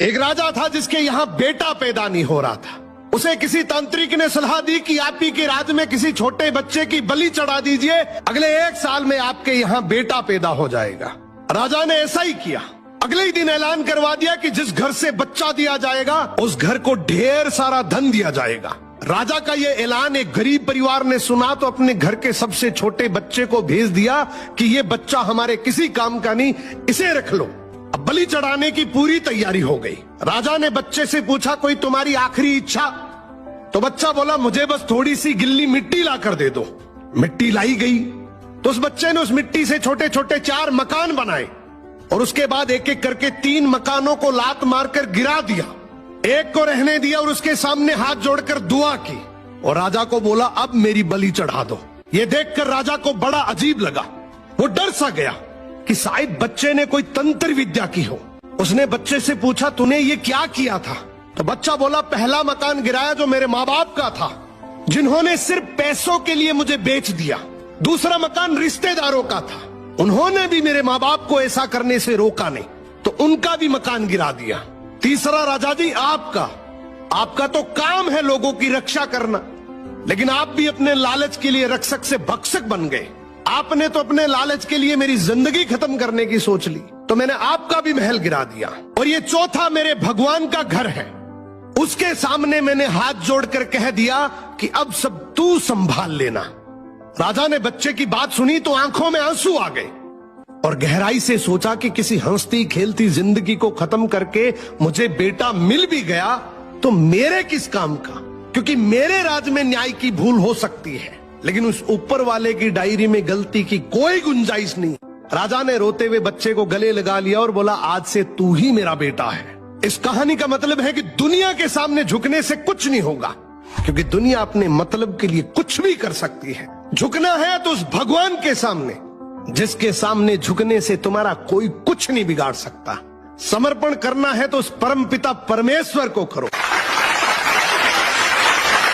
एक राजा था जिसके यहाँ बेटा पैदा नहीं हो रहा था। उसे किसी तांत्रिक ने सलाह दी कि आप ही के राज्य में किसी छोटे बच्चे की बलि चढ़ा दीजिए, अगले 1 साल में आपके यहाँ बेटा पैदा हो जाएगा। राजा ने ऐसा ही किया। अगले ही दिन ऐलान करवा दिया कि जिस घर से बच्चा दिया जाएगा उस घर को ढेर सारा धन दिया जाएगा। राजा का ये ऐलान एक गरीब परिवार ने सुना तो अपने घर के सबसे छोटे बच्चे को भेज दिया कि ये बच्चा हमारे किसी काम का नहीं, इसे रख लो। अब बलि चढ़ाने की पूरी तैयारी हो गई। राजा ने बच्चे से पूछा, कोई तुम्हारी आखिरी इच्छा? तो बच्चा बोला, मुझे बस थोड़ी सी गिल्ली मिट्टी ला कर दे दो। मिट्टी लाई गई तो उस बच्चे ने उस मिट्टी से छोटे छोटे 4 मकान बनाए और उसके बाद एक एक करके 3 मकानों को लात मारकर गिरा दिया। एक को रहने दिया और उसके सामने हाथ जोड़कर दुआ की और राजा को बोला, अब मेरी बलि चढ़ा दो। ये देखकर राजा को बड़ा अजीब लगा। वो डर सा गया कि शायद बच्चे ने कोई तंत्र विद्या की हो। उसने बच्चे से पूछा, तूने ये क्या किया था? तो बच्चा बोला, पहला मकान गिराया जो मेरे माँ बाप का था, जिन्होंने सिर्फ पैसों के लिए मुझे बेच दिया। दूसरा मकान रिश्तेदारों का था, उन्होंने भी मेरे माँ बाप को ऐसा करने से रोका नहीं, तो उनका भी मकान गिरा दिया। तीसरा राजा जी आपका तो काम है लोगों की रक्षा करना, लेकिन आप भी अपने लालच के लिए रक्षक से भक्षक बन गए। आपने तो अपने लालच के लिए मेरी जिंदगी खत्म करने की सोच ली, तो मैंने आपका भी महल गिरा दिया। और ये चौथा मेरे भगवान का घर है, उसके सामने मैंने हाथ जोड़कर कह दिया कि अब सब तू संभाल लेना। राजा ने बच्चे की बात सुनी तो आंखों में आंसू आ गए और गहराई से सोचा कि किसी हंसती खेलती जिंदगी को खत्म करके मुझे बेटा मिल भी गया तो मेरे किस काम का, क्योंकि मेरे राज में न्याय की भूल हो सकती है लेकिन उस ऊपर वाले की डायरी में गलती की कोई गुंजाइश नहीं। राजा ने रोते हुए बच्चे को गले लगा लिया और बोला, आज से तू ही मेरा बेटा है। इस कहानी का मतलब है कि दुनिया के सामने झुकने से कुछ नहीं होगा, क्योंकि दुनिया अपने मतलब के लिए कुछ भी कर सकती है। झुकना है तो उस भगवान के सामने, जिसके सामने झुकने से तुम्हारा कोई कुछ नहीं बिगाड़ सकता। समर्पण करना है तो उस परमपिता परमेश्वर को करो।